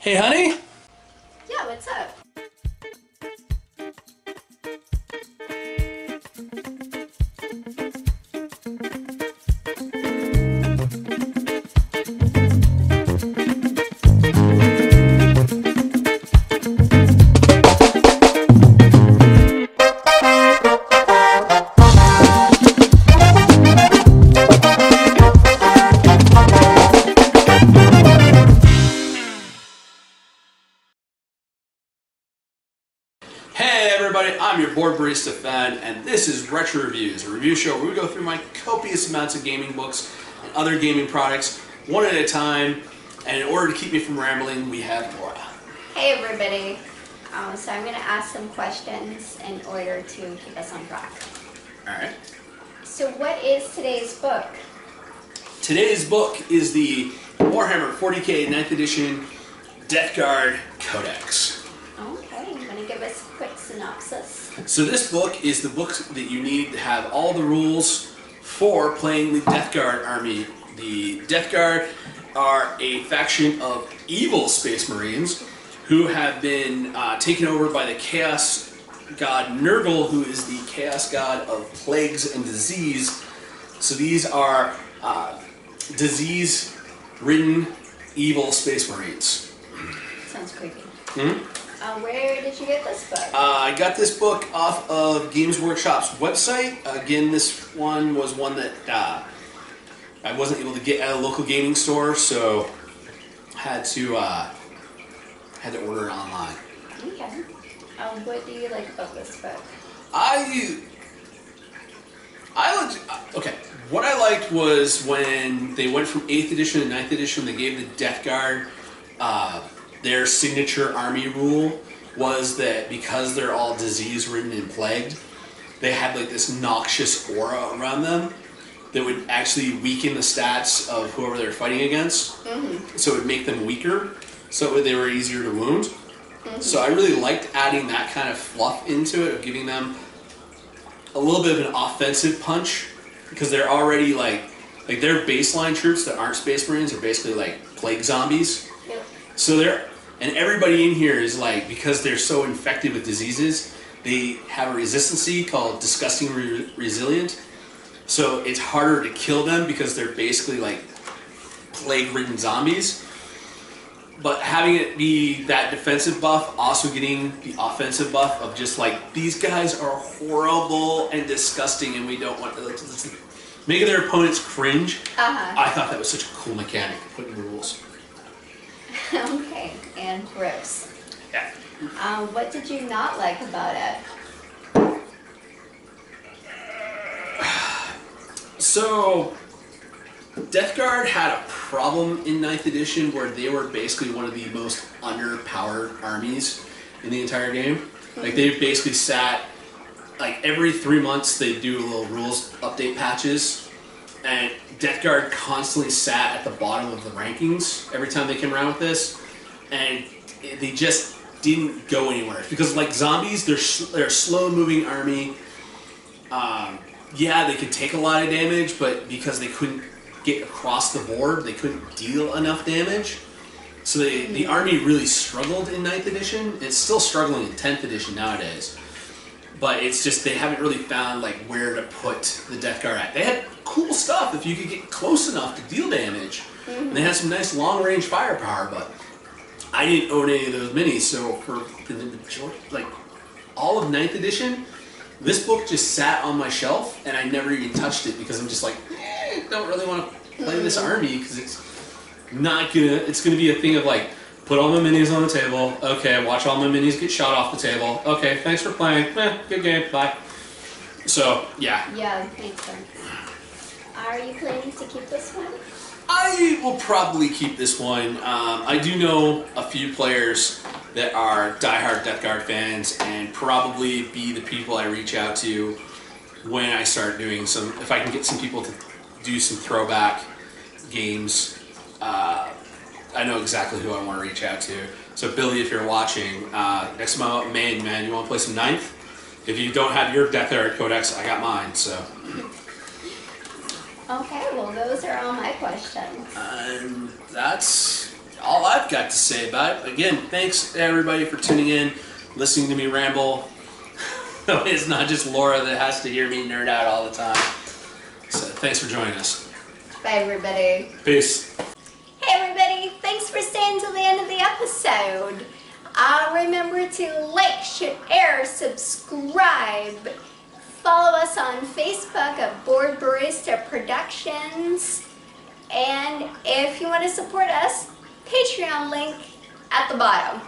Hey, honey? Yeah, what's up? Hey everybody, I'm your board barista fan, and this is Retro Reviews, a review show where we go through my copious amounts of gaming books and other gaming products, one at a time, and in order to keep me from rambling, we have Laura. Hey everybody. So I'm going to ask some questions in order to keep us on track. Alright. So what is today's book? Today's book is the Warhammer 40k 9th edition Death Guard Codex. Okay, you want to give us a quick synopsis? So this book is the book that you need to have all the rules for playing the Death Guard army. The Death Guard are a faction of evil Space Marines who have been taken over by the Chaos God Nurgle, who is the Chaos God of plagues and disease. So these are disease-ridden evil Space Marines. Sounds creepy. Mm-hmm. Where did you get this book? I got this book off of Games Workshop's website. Again, this one was one that I wasn't able to get at a local gaming store, so had to order it online. Okay. What do you like about this book? Okay. What I liked was when they went from 8th edition to 9th edition, they gave the Death Guard their signature army rule was that because they're all disease-ridden and plagued, they had like this noxious aura around them that would actually weaken the stats of whoever they're fighting against. Mm-hmm. So it would make them weaker, so they were easier to wound. Mm-hmm. So I really liked adding that kind of fluff into it, of giving them a little bit of an offensive punch, because they're already like their baseline troops that aren't Space Marines are basically like plague zombies. Yep. So and everybody in here is like, because they're so infected with diseases, they have a resistancy called disgusting resilient. So it's harder to kill them because they're basically like plague-ridden zombies. But having it be that defensive buff, also getting the offensive buff of just like, these guys are horrible and disgusting and we don't want to, making their opponents cringe. I thought that was such a cool mechanic to put in the rules. Okay, and gross. Yeah. What did you not like about it? So, Death Guard had a problem in 9th edition where they were basically one of the most underpowered armies in the entire game. Mm-hmm. Like, they basically sat, like, every 3 months they do little rules update patches, and Death Guard constantly sat at the bottom of the rankings every time they came around with this, and they just didn't go anywhere. Because, like, zombies, they're a slow-moving army. Yeah, they could take a lot of damage, but because they couldn't get across the board, they couldn't deal enough damage. So the army really struggled in 9th edition. It's still struggling in 10th edition nowadays. But it's just they haven't really found like where to put the Death Guard at. They had cool stuff if you could get close enough to deal damage. Mm-hmm. And they had some nice long-range firepower, but I didn't own any of those minis, so for the majority, like all of 9th edition, this book just sat on my shelf, and I never even touched it because I'm just like, don't really want to play this army because it's not gonna. It's gonna be a thing of like, put all my minis on the table. Okay, watch all my minis get shot off the table. Okay, thanks for playing. Good game. Bye. So yeah. Yeah, makes sense. Are you planning to keep this one? I will probably keep this one. I do know a few players that are diehard Death Guard fans, and probably be the people I reach out to when I start doing some, if I can get some people to do some throwback games. I know exactly who I want to reach out to. So Billy, if you're watching, next time I'm out in Maine, man, you want to play some 9th? If you don't have your Death Guard Codex, I got mine, so. Okay, well those are all my questions. That's all I've got to say about it. Again, thanks everybody for tuning in, listening to me ramble. It's not just Laura that has to hear me nerd out all the time. So thanks for joining us. Bye, everybody. Peace. Hey, everybody. Thanks for staying till the end of the episode. Remember to like, share, subscribe. Follow us on Facebook at Board Barista Productions. And if you want to support us, Patreon link at the bottom.